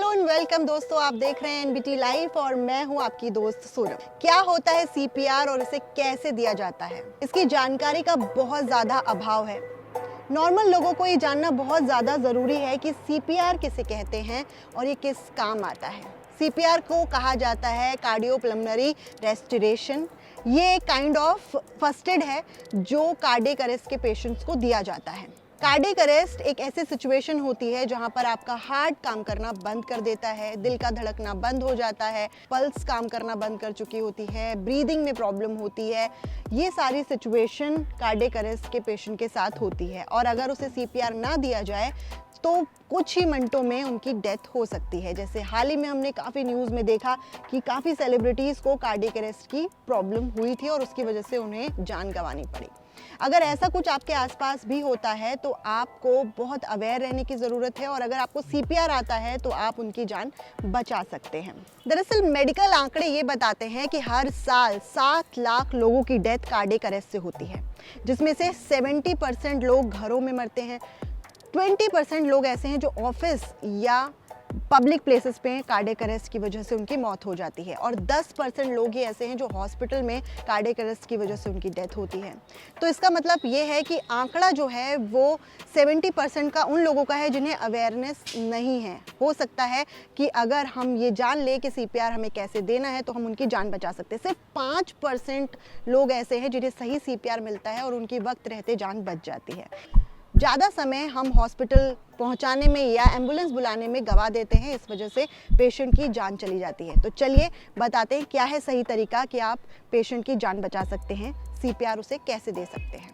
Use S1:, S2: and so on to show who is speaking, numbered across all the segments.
S1: Hello and welcome दोस्तों, आप देख रहे हैं एनबीटी लाइव और मैं हूं आपकी दोस्त सूरज। क्या होता है सीपीआर और इसे कैसे दिया जाता है, इसकी जानकारी का बहुत ज़्यादा अभाव है। नॉर्मल लोगों को ये जानना बहुत ज़्यादा ज़रूरी है कि सीपीआर किसे कहते हैं और ये किस काम आता है। सीपीआर को कहा जाता है कार्डियोपल्मोनरी रेस्पिरेशन। ये एक काइंड ऑफ फर्स्ट एड है जो कार्डियक अरेस्ट के पेशेंट्स को दिया जाता है। कार्डियक अरेस्ट एक ऐसी सिचुएशन होती है जहां पर आपका हार्ट काम करना बंद कर देता है, दिल का धड़कना बंद हो जाता है, पल्स काम करना बंद कर चुकी होती है, ब्रीदिंग में प्रॉब्लम होती है। ये सारी सिचुएशन कार्डियक अरेस्ट के पेशेंट के साथ होती है और अगर उसे सीपीआर ना दिया जाए तो कुछ ही मिनटों में उनकी डेथ हो सकती है। जैसे हाल ही में हमने काफ़ी न्यूज़ में देखा कि काफ़ी सेलिब्रिटीज़ को कार्डियक अरेस्ट की प्रॉब्लम हुई थी और उसकी वजह से उन्हें जान गंवानी पड़ी। अगर ऐसा कुछ आपके आसपास भी होता है तो आपको बहुत अवेयर रहने की ज़रूरत है और अगर आपको सीपीआर आता है तो आप उनकी जान बचा सकते हैं। दरअसल मेडिकल आंकड़े ये बताते हैं कि हर साल 7 लाख लोगों की डेथ कार्डियक अरेस्ट से होती है, जिसमें से 70% लोग घरों में मरते हैं, 20% लोग ऐसे हैं जो ऑफिस या पब्लिक प्लेसेस पे कार्डियक अरेस्ट की वजह से उनकी मौत हो जाती है और 10% लोग ही ऐसे हैं जो हॉस्पिटल में कार्डियक अरेस्ट की वजह से उनकी डेथ होती है। तो इसका मतलब ये है कि आंकड़ा जो है वो 70% का उन लोगों का है जिन्हें अवेयरनेस नहीं है। हो सकता है कि अगर हम ये जान ले कि सीपीआर हमें कैसे देना है तो हम उनकी जान बचा सकते हैं। सिर्फ 5% लोग ऐसे हैं जिन्हें सही सीपीआर मिलता है और उनकी वक्त रहते जान बच जाती है। ज़्यादा समय हम हॉस्पिटल पहुंचाने में या एम्बुलेंस बुलाने में गवा देते हैं, इस वजह से पेशेंट की जान चली जाती है। तो चलिए बताते हैं क्या है सही तरीका कि आप पेशेंट की जान बचा सकते हैं, सीपीआर उसे कैसे दे सकते हैं।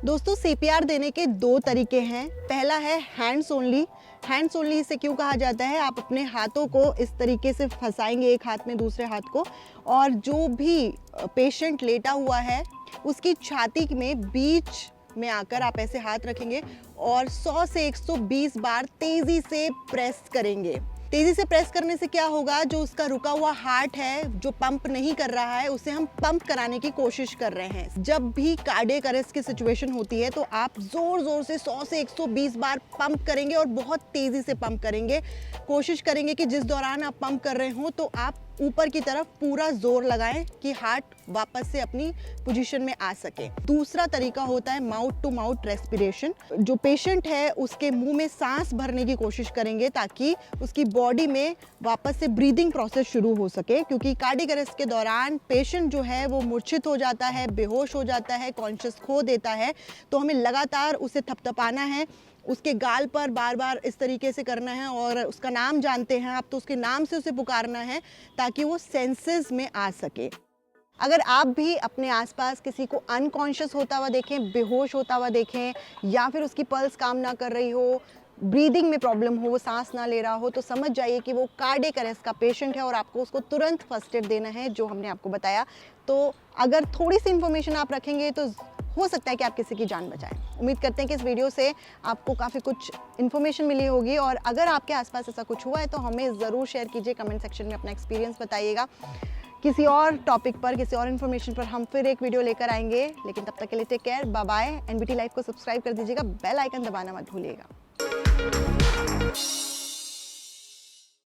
S1: दोस्तों, सीपीआर देने के 2 तरीके हैं। पहला है हैंड्स ओनली। हैंड्स ओनली इसे क्यों कहा जाता है? आप अपने हाथों को इस तरीके से फंसाएंगे, एक हाथ में दूसरे हाथ को, और जो भी पेशेंट लेटा हुआ है उसकी छाती में बीच में आकर आप ऐसे हाथ रखेंगे और 100 से 120 बार तेजी से प्रेस करेंगे। तेजी से प्रेस करने से क्या होगा, जो उसका रुका हुआ हार्ट है, जो पंप नहीं कर रहा है, उसे हम पंप कराने की कोशिश कर रहे हैं। जब भी कार्डियक अरेस्ट की सिचुएशन होती है तो आप जोर जोर से 100 से 120 बार पंप करेंगे और बहुत तेजी से पंप करेंगे। कोशिश करेंगे कि जिस दौरान आप पंप कर रहे हो तो आप ऊपर की तरफ पूरा जोर लगाएं कि हार्ट वापस से अपनी पोजीशन में आ सके। दूसरा तरीका होता है माउथ टू माउथ रेस्पिरेशन। जो पेशेंट है उसके मुंह में सांस भरने की कोशिश करेंगे ताकि उसकी बॉडी में वापस से ब्रीदिंग प्रोसेस शुरू हो सके, क्योंकि कार्डियक अरेस्ट के दौरान पेशेंट जो है वो मूर्छित हो जाता है, बेहोश हो जाता है, कॉन्शियस खो देता है। तो हमें लगातार उसे थपथपाना है, उसके गाल पर बार बार इस तरीके से करना है और उसका नाम जानते हैं आप तो उसके नाम से उसे पुकारना है ताकि वो सेंसेस में आ सके। अगर आप भी अपने आसपास किसी को अनकॉन्शियस होता हुआ देखें, बेहोश होता हुआ देखें या फिर उसकी पल्स काम ना कर रही हो, ब्रीदिंग में प्रॉब्लम हो, वो सांस ना ले रहा हो, तो समझ जाइए कि वो कार्डियक अरेस्ट का पेशेंट है और आपको उसको तुरंत फर्स्ट एड देना है जो हमने आपको बताया। तो अगर थोड़ी सी इन्फॉर्मेशन आप रखेंगे तो हो सकता है कि आप किसी की जान बचाएं। उम्मीद करते हैं कि इस वीडियो से आपको काफ़ी कुछ इन्फॉर्मेशन मिली होगी और अगर आपके आसपास ऐसा कुछ हुआ है तो हमें ज़रूर शेयर कीजिए, कमेंट सेक्शन में अपना एक्सपीरियंस बताइएगा। किसी और टॉपिक पर, किसी और इन्फॉर्मेशन पर हम फिर एक वीडियो लेकर आएंगे, लेकिन तब तक के लिए take care, bye bye. NBT live को सब्सक्राइब कर दीजिएगा, बेल आइकन दबाना मत भूलिएगा।